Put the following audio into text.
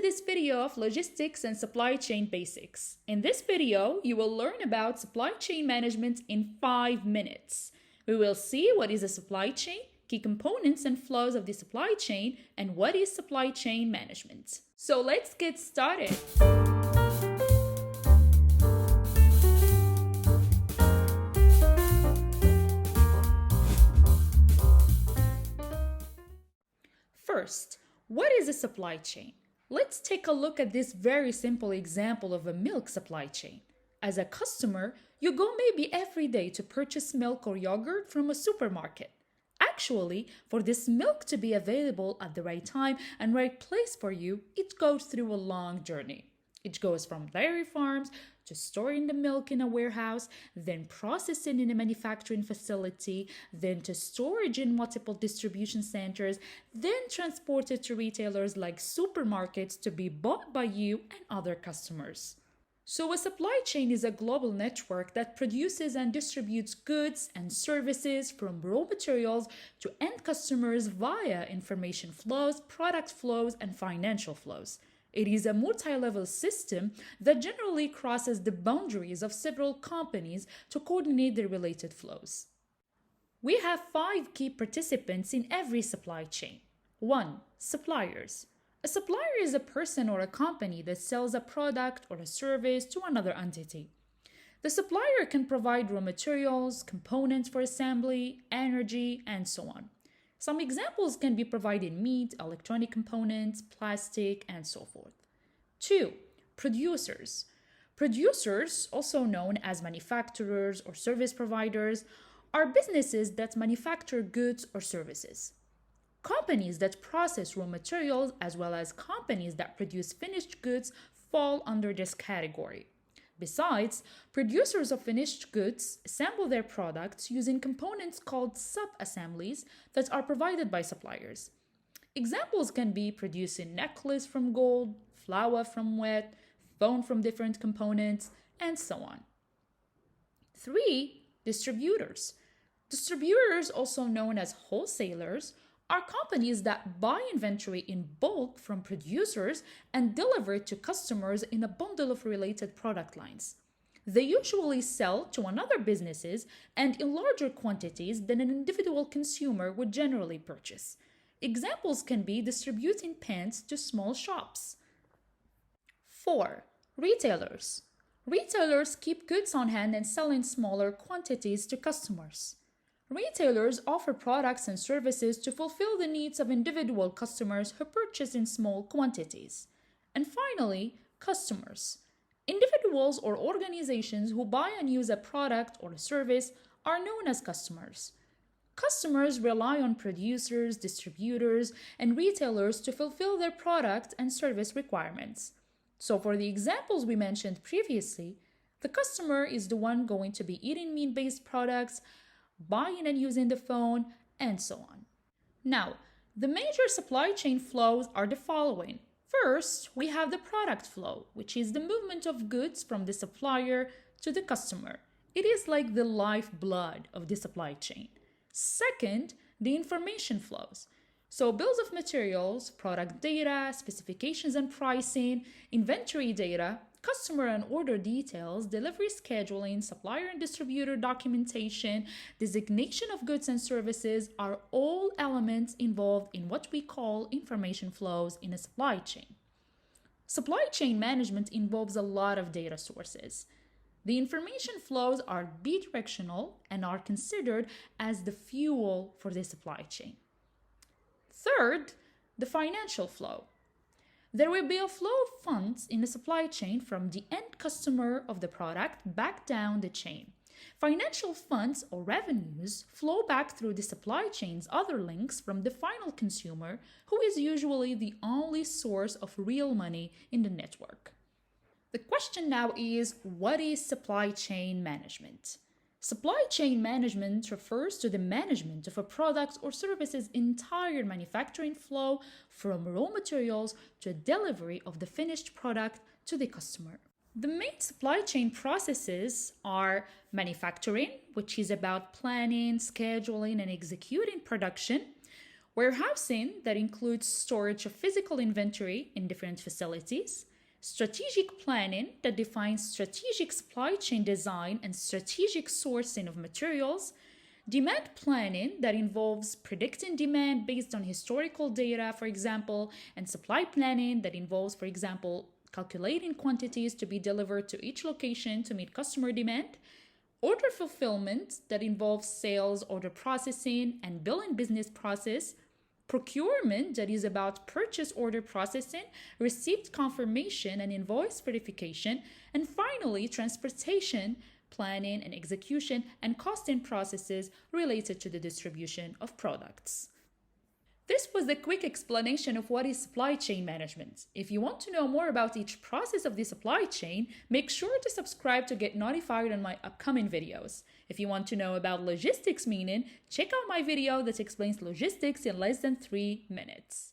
this video of logistics and supply chain basics. In this video, you will learn about supply chain management in 5 minutes. We will see what is a supply chain, key components and flows of the supply chain, and what is supply chain management. So let's get started. First, what is a supply chain? Let's take a look at this very simple example of a milk supply chain. As a customer, you go maybe every day to purchase milk or yogurt from a supermarket. Actually, for this milk to be available at the right time and right place for you, it goes through a long journey. It goes from dairy farms to storing the milk in a warehouse, then processing in a manufacturing facility, then to storage in multiple distribution centers, then transported to retailers like supermarkets to be bought by you and other customers. So a supply chain is a global network that produces and distributes goods and services from raw materials to end customers via information flows, product flows, and financial flows. It is a multi-level system that generally crosses the boundaries of several companies to coordinate the related flows. We have 5 key participants in every supply chain. 1. Suppliers. A supplier is a person or a company that sells a product or a service to another entity. The supplier can provide raw materials, components for assembly, energy, and so on. Some examples can be provided meat, electronic components, plastic, and so forth. 2. Producers. Producers, also known as manufacturers or service providers, are businesses that manufacture goods or services. Companies that process raw materials as well as companies that produce finished goods fall under this category. Besides, producers of finished goods assemble their products using components called sub-assemblies that are provided by suppliers. Examples can be producing necklace from gold, flour from wheat, phone from different components, and so on. 3. Distributors. Distributors, also known as wholesalers, are companies that buy inventory in bulk from producers and deliver it to customers in a bundle of related product lines. They usually sell to another businesses and in larger quantities than an individual consumer would generally purchase. Examples can be distributing pants to small shops. 4. Retailers. Retailers keep goods on hand and sell in smaller quantities to customers. Retailers offer products and services to fulfill the needs of individual customers who purchase in small quantities. And finally, customers. Individuals or organizations who buy and use a product or a service are known as customers. Customers rely on producers, distributors, and retailers to fulfill their product and service requirements. So for the examples we mentioned previously, the customer is the one going to be eating meat-based products, buying and using the phone, and so on. Now, the major supply chain flows are the following. First, we have the product flow, which is the movement of goods from the supplier to the customer. It is like the lifeblood of the supply chain. Second, the information flows. So bills of materials, product data, specifications and pricing, inventory data, customer and order details, delivery scheduling, supplier and distributor documentation, designation of goods and services are all elements involved in what we call information flows in a supply chain. Supply chain management involves a lot of data sources. The information flows are bidirectional and are considered as the fuel for the supply chain. Third, the financial flow. There will be a flow of funds in the supply chain from the end customer of the product back down the chain. Financial funds or revenues flow back through the supply chain's other links from the final consumer, who is usually the only source of real money in the network. The question now is, what is supply chain management? Supply chain management refers to the management of a product or service's entire manufacturing flow from raw materials to delivery of the finished product to the customer. The main supply chain processes are manufacturing, which is about planning, scheduling, and executing production. Warehousing, that includes storage of physical inventory in different facilities. Strategic planning, that defines strategic supply chain design and strategic sourcing of materials. Demand planning, that involves predicting demand based on historical data, for example, and supply planning, that involves, for example, calculating quantities to be delivered to each location to meet customer demand. Order fulfillment, that involves sales, order processing, and billing business process. Procurement, that is about purchase order processing, receipt confirmation, and invoice verification. And finally, transportation, planning and execution, and costing processes related to the distribution of products. This was a quick explanation of what is supply chain management. If you want to know more about each process of the supply chain, make sure to subscribe to get notified on my upcoming videos. If you want to know about logistics meaning, check out my video that explains logistics in less than 3 minutes.